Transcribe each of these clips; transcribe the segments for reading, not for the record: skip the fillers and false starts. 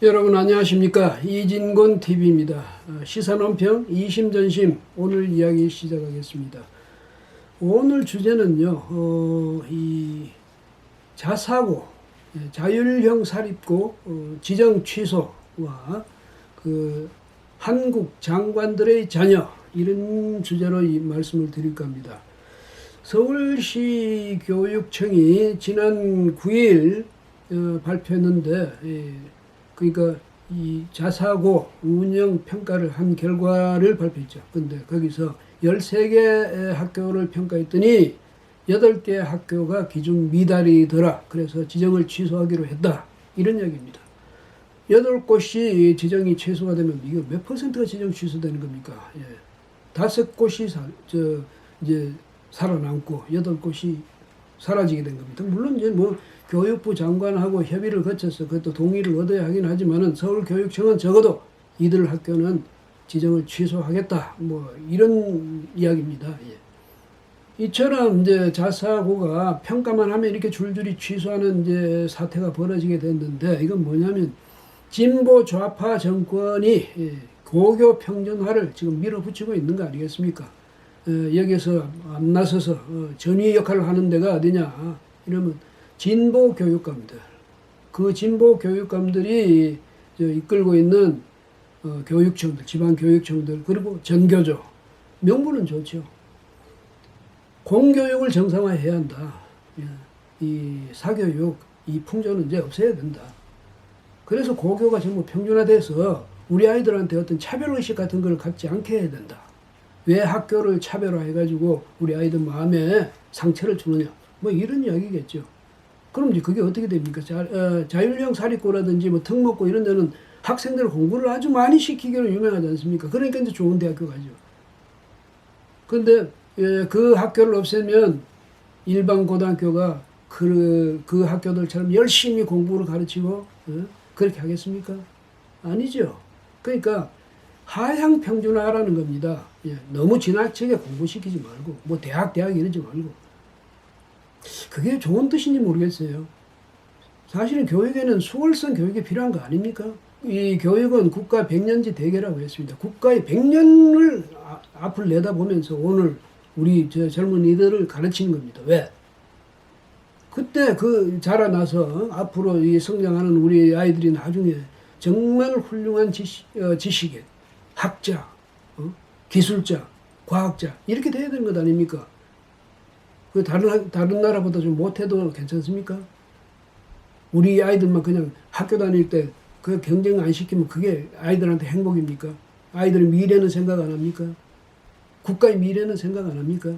여러분 안녕하십니까? 이진곤 TV입니다. 시사논평 이심전심 오늘 이야기 시작하겠습니다. 오늘 주제는요, 이 자사고, 자율형 사립고 지정 취소와 그 한국 장관들의 자녀 이런 주제로 이 말씀을 드릴까 합니다. 서울시 교육청이 지난 9일 발표했는데 그러니까 이 자사고 운영 평가를 한 결과를 발표했죠. 근데 거기서 13개 학교를 평가했더니 8개 학교가 기준 미달이더라. 그래서 지정을 취소하기로 했다. 이런 이야기입니다. 8곳이 지정이 취소가 되면 이거 몇 퍼센트가 지정 취소되는 겁니까? 5곳이 이제 살아남고 8곳이 사라지게 된 겁니다. 물론 이제 뭐 교육부 장관하고 협의를 거쳐서 그것도 동의를 얻어야 하긴 하지만은 서울교육청은 적어도 이들 학교는 지정을 취소하겠다. 뭐 이런 이야기입니다. 이처럼 이제 자사고가 평가만 하면 이렇게 줄줄이 취소하는 이제 사태가 벌어지게 됐는데 이건 뭐냐면 진보 좌파 정권이 고교 평준화를 지금 밀어붙이고 있는 거 아니겠습니까? 여기서 안 나서서 전위 역할을 하는 데가 어디냐 이러면 진보 교육감들, 그 진보 교육감들이 이끌고 있는 교육청들, 지방 교육청들, 그리고 전교조, 명분은 좋죠. 공교육을 정상화해야 한다. 이 사교육, 이 풍조는 이제 없애야 된다. 그래서 고교가 전부 평준화돼서 우리 아이들한테 어떤 차별의식 같은 걸 갖지 않게 해야 된다. 왜 학교를 차별화해가지고 우리 아이들 마음에 상처를 주느냐. 뭐 이런 이야기겠죠. 그럼 이제 그게 어떻게 됩니까? 자율형 사립고라든지 뭐 특목고 이런 데는 학생들 공부를 아주 많이 시키기로 유명하지 않습니까? 그러니까 이제 좋은 대학교 가죠. 근데 그 학교를 없애면 일반 고등학교가 그 학교들처럼 열심히 공부를 가르치고 그렇게 하겠습니까? 아니죠. 그러니까 하향 평준화라는 겁니다. 너무 지나치게 공부시키지 말고 뭐 대학 이러지 말고 그게 좋은 뜻인지 모르겠어요. 사실은 교육에는 수월성 교육이 필요한 거 아닙니까? 이 교육은 국가 100년지 대계라고 했습니다. 국가의 100년을 앞을 내다보면서 오늘 우리 젊은이들을 가르치는 겁니다. 왜? 그때 자라나서 앞으로 이 성장하는 우리 아이들이 나중에 정말 훌륭한 지식인, 학자, 기술자, 과학자 이렇게 돼야 되는 것 아닙니까? 그 다른 나라보다 좀 못해도 괜찮습니까? 우리 아이들만 그냥 학교 다닐 때 그 경쟁 안 시키면 그게 아이들한테 행복입니까? 아이들의 미래는 생각 안 합니까? 국가의 미래는 생각 안 합니까?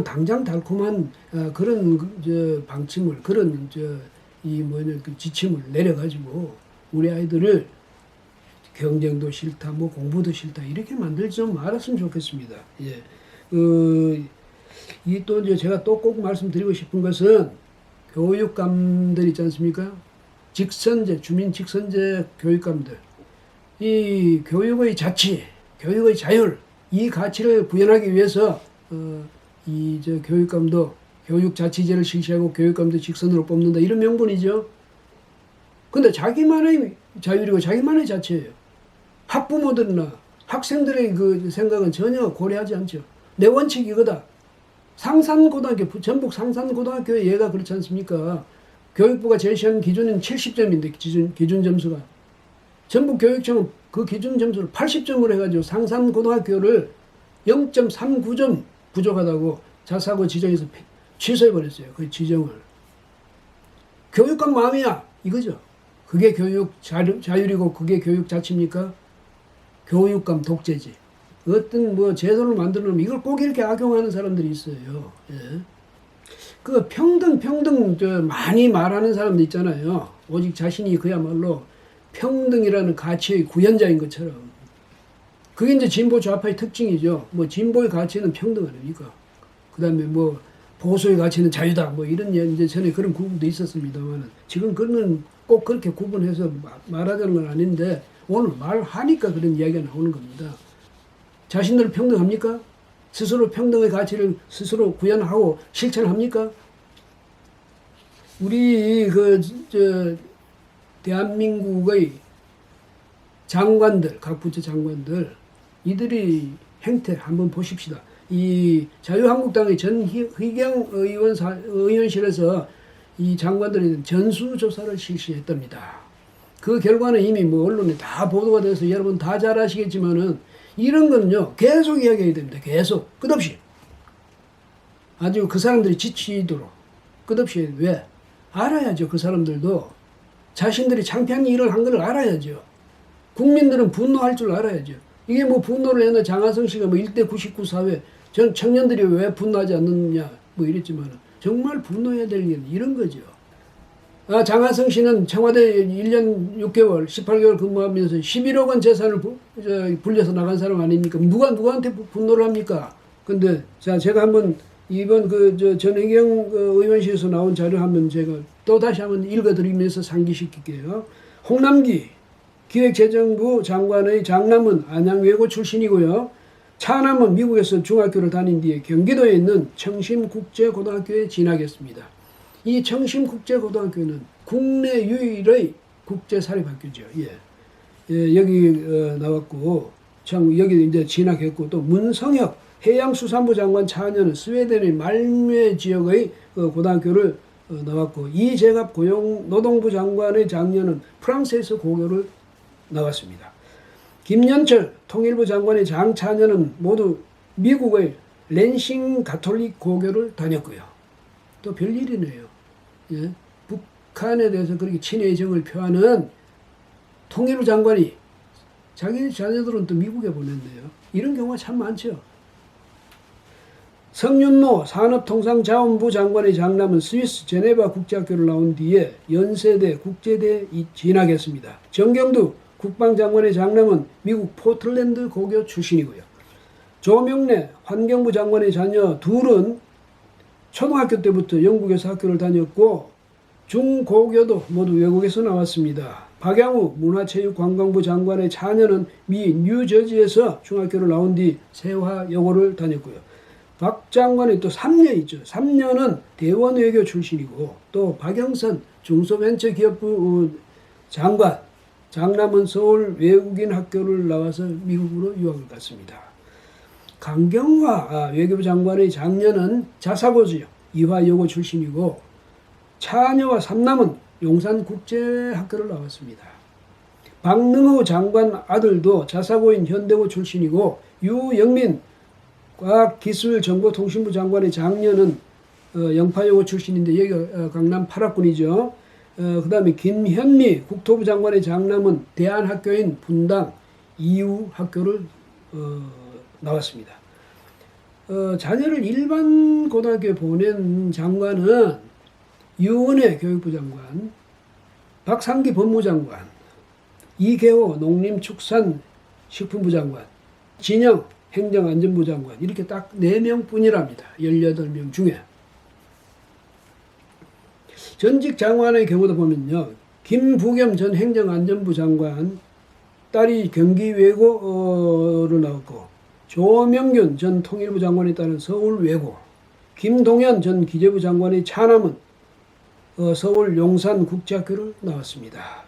당장 달콤한 그런 방침을 그런 그 지침을 내려가지고 우리 아이들을 경쟁도 싫다, 뭐 공부도 싫다 이렇게 만들지 좀 말았으면 좋겠습니다. 이 또 이제 제가 또 꼭 말씀드리고 싶은 것은 교육감들 있지 않습니까? 주민 직선제 교육감들. 이 교육의 자치, 교육의 자율, 이 가치를 구현하기 위해서 교육감도 교육자치제를 실시하고 교육감도 직선으로 뽑는다 이런 명분이죠. 근데 자기만의 자율이고 자기만의 자치예요. 학부모들이나 학생들의 그 생각은 전혀 고려하지 않죠. 내 원칙이 이거다. 상산고등학교, 전북 상산고등학교의 예가 그렇지 않습니까? 교육부가 제시한 기준은 70점인데 기준 점수가. 전북교육청은 그 기준 점수를 80점으로 해가지고 상산고등학교를 0.39점 부족하다고 자사고 지정해서 취소해버렸어요. 그 지정을. 교육감 마음이야 이거죠. 그게 교육 자율이고 그게 교육 자치입니까? 교육감 독재지. 어떤 제도를 만들어 놓으면 이걸 꼭 이렇게 악용하는 사람들이 있어요. 그 평등 많이 말하는 사람들 있잖아요. 오직 자신이 그야말로 평등이라는 가치의 구현자인 것처럼. 그게 이제 진보 좌파의 특징이죠. 진보의 가치는 평등 아닙니까? 그 다음에 보수의 가치는 자유다. 이런 이제 전에 그런 구분도 있었습니다만 지금 그거는 꼭 그렇게 구분해서 말하자는 건 아닌데 오늘 말하니까 그런 이야기가 나오는 겁니다. 자신들 평등합니까? 스스로 평등의 가치를 스스로 구현하고 실천합니까? 우리 대한민국의 장관들, 각 부처 장관들, 이들이 행태 한번 보십시다. 이 자유한국당의 전희경 의원실에서 이 장관들에 전수조사를 실시했답니다. 그 결과는 이미 뭐 언론에 다 보도가 돼서 여러분 다 잘 아시겠지만은 이런 거는요, 계속 이야기해야 됩니다. 계속. 끝없이. 아주 그 사람들이 지치도록. 끝없이. 왜? 알아야죠. 그 사람들도. 자신들이 창피한 일을 한 걸 알아야죠. 국민들은 분노할 줄 알아야죠. 이게 뭐 분노를 했나, 장하성 씨가 뭐 1대 99 사회, 전 청년들이 왜 분노하지 않느냐, 뭐 이랬지만, 정말 분노해야 될 일은 이런 거죠. 장하성 씨는 청와대 1년 6개월, 18개월 근무하면서 11억 원 재산을 불려서 나간 사람 아닙니까? 누구한테 분노를 합니까? 근데, 자, 제가 한번 이번 전혜경 의원실에서 나온 자료 한번 제가 또 다시 한번 읽어드리면서 상기시킬게요. 홍남기 기획재정부 장관의 장남은 안양외고 출신이고요. 차남은 미국에서 중학교를 다닌 뒤에 경기도에 있는 청심국제고등학교에 진학했습니다. 이 청심국제고등학교는 국내 유일의 국제사립학교죠. 예, 여기 나왔고, 여기 이제 진학했고, 또 문성혁 해양수산부 장관 차녀는 스웨덴의 말메 지역의 고등학교를 나왔고, 이재갑 고용노동부 장관의 장녀는 프랑스에서 고교를 나왔습니다. 김연철 통일부 장관의 장차녀는 모두 미국의 랜싱 가톨릭 고교를 다녔고요. 또 별일이네요. 예? 북한에 대해서 그렇게 친애의 정을 표하는 통일부 장관이 자기 자녀들은 또 미국에 보냈네요. 이런 경우가 참 많죠. 성윤모 산업통상자원부 장관의 장남은 스위스 제네바 국제학교를 나온 뒤에 연세대 국제대에 진학했습니다. 정경두 국방장관의 장남은 미국 포틀랜드 고교 출신이고요. 조명래 환경부 장관의 자녀 둘은 초등학교 때부터 영국에서 학교를 다녔고 중고교도 모두 외국에서 나왔습니다. 박양우 문화체육관광부 장관의 자녀는 미 뉴저지에서 중학교를 나온 뒤 세화여고를 다녔고요. 박 장관의 또 3녀 있죠. 3녀는 대원외교 출신이고, 또 박영선 중소벤처기업부 장관, 장남은 서울 외국인 학교를 나와서 미국으로 유학을 갔습니다. 강경화 외교부 장관의 장녀는 자사고지요. 이화여고 출신이고, 차녀와 삼남은 용산국제학교를 나왔습니다. 박능호 장관 아들도 자사고인 현대고 출신이고, 유영민 과학기술정보통신부 장관의 장녀는 영파여고 출신인데 여기가 강남 8학군이죠. 그 다음에 김현미 국토부 장관의 장남은 대한학교인 분당 이후학교를 나왔습니다. 자녀를 일반 고등학교에 보낸 장관은 유은혜 교육부 장관, 박상기 법무장관, 이계호 농림축산식품부 장관, 진영 행정안전부 장관, 이렇게 딱 4명 뿐이랍니다. 18명 중에. 전직 장관의 경우도 보면요. 김부겸 전 행정안전부 장관, 딸이 경기외고를 나왔고, 조명균 전 통일부 장관에 따른 서울외고, 김동현 전 기재부 장관의 차남은 서울 용산국제학교를 나왔습니다.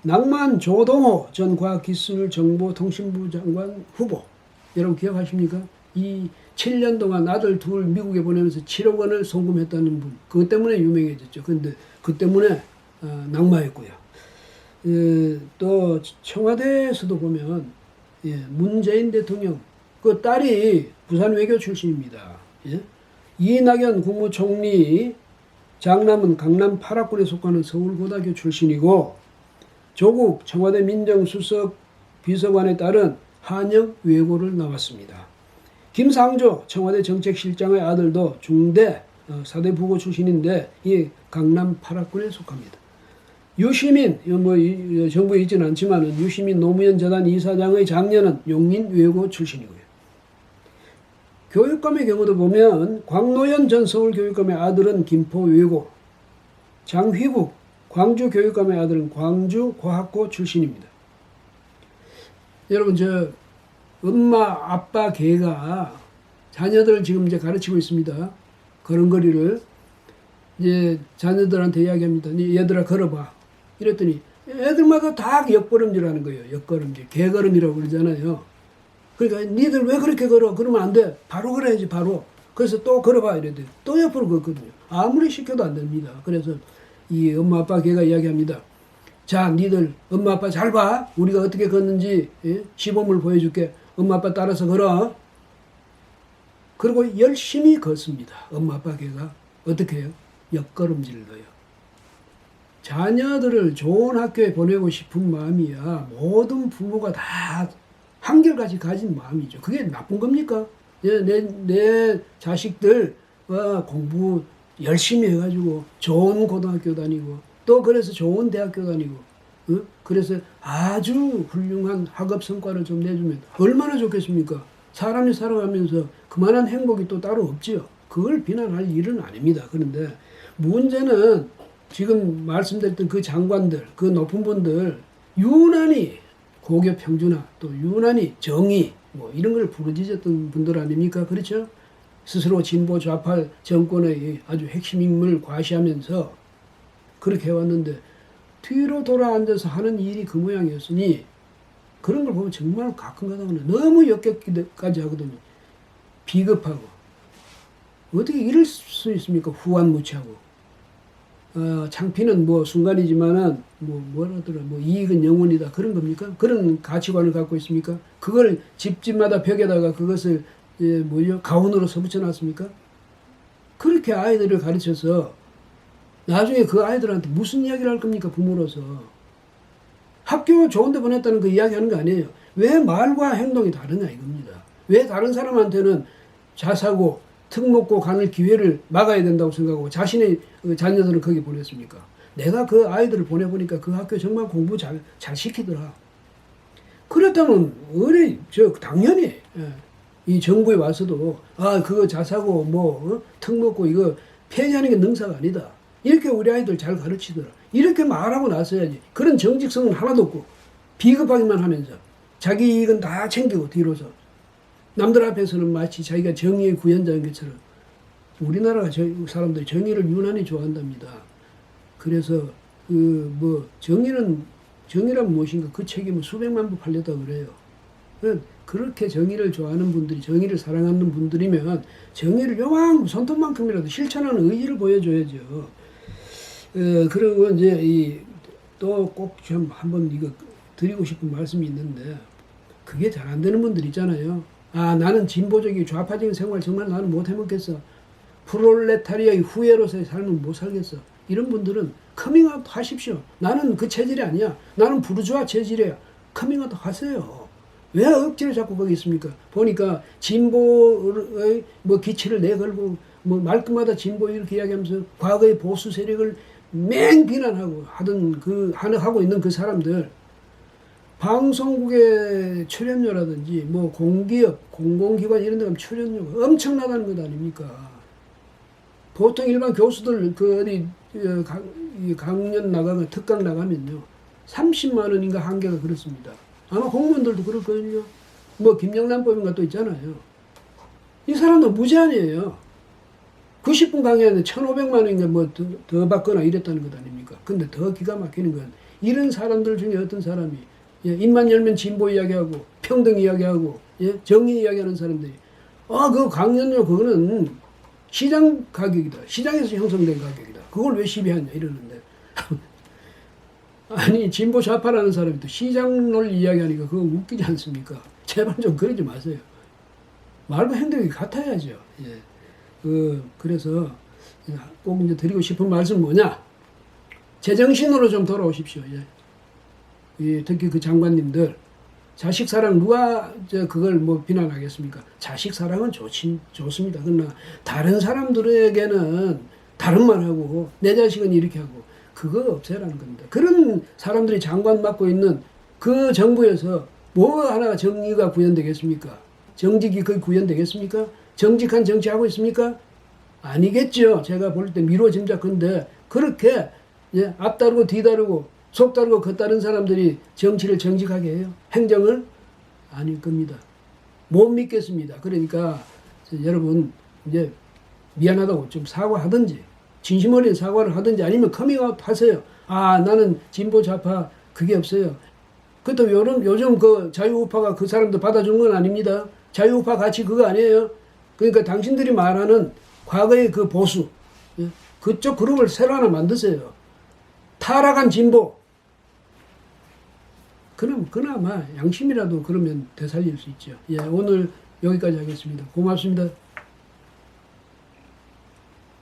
낭만 조동호 전 과학기술정보통신부 장관 후보, 여러분 기억하십니까? 이 7년 동안 아들 둘 미국에 보내면서 7억 원을 송금했다는 분, 그것 때문에 유명해졌죠. 근데 그 때문에 낙마했고요. 또 청와대에서도 보면 문재인 대통령 그 딸이 부산 외교 출신입니다. 이낙연 국무총리 장남은 강남 8학군에 속하는 서울고등학교 출신이고, 조국 청와대 민정수석 비서관의 딸은 한영 외고를 나왔습니다. 김상조 청와대 정책실장의 아들도 중대 사대부고 출신인데 이 강남 8학군에 속합니다. 유시민, 뭐 정부에 있지는 않지만 유시민 노무현 재단 이사장의 장녀는 용인 외고 출신이고요. 교육감의 경우도 보면 광노현 전 서울교육감의 아들은 김포 외고, 장휘국 광주 교육감의 아들은 광주 과학고 출신입니다. 여러분, 엄마, 아빠 개가 자녀들을 지금 이제 가르치고 있습니다. 걸음걸이를. 이제 자녀들한테 이야기합니다. 얘들아, 걸어봐. 이랬더니 애들마다 다 역걸음질하는 거예요. 역걸음질. 개걸음이라고 그러잖아요. 그러니까 니들 왜 그렇게 걸어? 그러면 안 돼. 바로 걸어야지 바로. 그래서 또 걸어봐 이래 돼. 또 옆으로 걷거든요. 아무리 시켜도 안 됩니다. 그래서 이 엄마 아빠 개가 이야기합니다. 자, 니들 엄마 아빠 잘 봐. 우리가 어떻게 걷는지 시범을 보여줄게. 엄마 아빠 따라서 걸어. 그리고 열심히 걷습니다. 엄마 아빠 개가. 어떻게 해요? 역걸음질을 넣어요. 자녀들을 좋은 학교에 보내고 싶은 마음이야 모든 부모가 다 한결같이 가진 마음이죠. 그게 나쁜 겁니까? 내 자식들 공부 열심히 해가지고 좋은 고등학교 다니고 또 그래서 좋은 대학교 다니고 그래서 아주 훌륭한 학업 성과를 좀 내주면 얼마나 좋겠습니까? 사람이 살아가면서 그만한 행복이 또 따로 없지요. 그걸 비난할 일은 아닙니다. 그런데 문제는 지금 말씀드렸던 그 장관들, 그 높은 분들 유난히 고교 평준화 또 유난히 정의 뭐 이런 걸 부르짖었던 분들 아닙니까? 그렇죠? 스스로 진보 좌파 정권의 아주 핵심 인물을 과시하면서 그렇게 해왔는데 뒤로 돌아 앉아서 하는 일이 그 모양이었으니 그런 걸 보면 정말 가끔가다 너무 역겹기까지 하거든요. 비겁하고 어떻게 이럴 수 있습니까? 후한무치하고 창피는 뭐 순간이지만은 뭐라더라 이익은 영원이다 그런 겁니까? 그런 가치관을 갖고 있습니까? 그걸 집집마다 벽에다가 그것을 가온으로 써붙여놨습니까? 그렇게 아이들을 가르쳐서 나중에 그 아이들한테 무슨 이야기를 할 겁니까? 부모로서 학교 좋은데 보냈다는 그 이야기하는 거 아니에요. 왜 말과 행동이 다르냐 이겁니다. 왜 다른 사람한테는 자사고 특목고 가는 기회를 막아야 된다고 생각하고 자신의 자녀들을 거기 보냈습니까? 내가 그 아이들을 보내보니까 그 학교 정말 공부 잘 시키더라. 그렇다면 당연히 이 정부에 와서도 그거 자사고 특목고 이거 폐지하는 게 능사가 아니다. 이렇게 우리 아이들 잘 가르치더라. 이렇게 말하고 나서야지. 그런 정직성은 하나도 없고 비겁하기만 하면서 자기 이익은 다 챙기고 뒤로서 남들 앞에서는 마치 자기가 정의의 구현자인 것처럼 우리나라 사람들이 정의를 유난히 좋아한답니다. 그래서 정의란 무엇인가 그 책이 수백만 부 팔렸다고 그래요. 그렇게 정의를 좋아하는 분들이 정의를 사랑하는 분들이면 정의를 요만 손톱만큼이라도 실천하는 의지를 보여줘야죠. 그리고 이제 또 꼭 좀 한번 이거 드리고 싶은 말씀이 있는데 그게 잘 안 되는 분들 있잖아요. 나는 진보적이고 좌파적인 생활 정말 나는 못 해먹겠어. 프롤레타리아의 후예로서의 삶을 못 살겠어. 이런 분들은 커밍아웃 하십시오. 나는 그 체질이 아니야. 나는 부르주아 체질이야. 커밍아웃 하세요. 왜 억지로 자꾸 거기 있습니까? 보니까 진보의 기치를 내걸고 말끝마다 진보 이렇게 이야기하면서 과거의 보수 세력을 맹 비난하고 하고 있는 그 사람들 방송국의 출연료라든지 공기업, 공공기관 이런 데 가면 출연료가 엄청나다는 것 아닙니까? 보통 일반 교수들 강연 나가면 특강 나가면요 30만 원인가 한계가 그렇습니다. 아마 공무원들도 그럴 거예요. 김영란법인가 또 있잖아요. 이 사람도 무제한이에요. 90분 강의하는데 1,500만 원인가 더 받거나 이랬다는 것 아닙니까? 근데 더 기가 막히는 건 이런 사람들 중에 어떤 사람이 입만 열면 진보 이야기하고 평등 이야기하고 정의 이야기하는 사람들이 그 강연료 그거는 시장 가격이다. 시장에서 형성된 가격이다. 그걸 왜 시비하냐 이러는데 아니 진보 좌파라는 사람이 또 시장 논리 이야기하니까 그거 웃기지 않습니까? 제발 좀 그러지 마세요. 말과 행동이 같아야죠. 그래서 꼭 이제 드리고 싶은 말씀은 뭐냐? 제정신으로 좀 돌아오십시오. 특히 그 장관님들 자식 사랑 누가 그걸 비난하겠습니까? 자식 사랑은 좋습니다. 그러나 다른 사람들에게는 다른 말하고 내 자식은 이렇게 하고 그거 없애라는 겁니다. 그런 사람들이 장관 맡고 있는 그 정부에서 하나 정의가 구현되겠습니까? 정직이 거의 구현되겠습니까? 정직한 정치하고 있습니까? 아니겠죠. 제가 볼 때 미루어 짐작컨대 그렇게 앞다르고 뒤다르고 속다르고 겉다른 사람들이 정치를 정직하게 해요? 행정을? 아닐 겁니다. 못 믿겠습니다. 그러니까 여러분 미안하다고 좀 사과하든지 진심 어린 사과를 하든지 아니면 커밍아웃 하세요. 아, 나는 진보 좌파 그게 없어요. 그것도 요즘 그 자유우파가 그 사람들 받아준 건 아닙니다. 자유우파 가치 그거 아니에요. 그러니까 당신들이 말하는 과거의 그 보수, 예, 그쪽 그룹을 새로 하나 만드세요. 타락한 진보. 그럼 그나마 양심이라도 그러면 되살릴 수 있죠. 예, 오늘 여기까지 하겠습니다. 고맙습니다.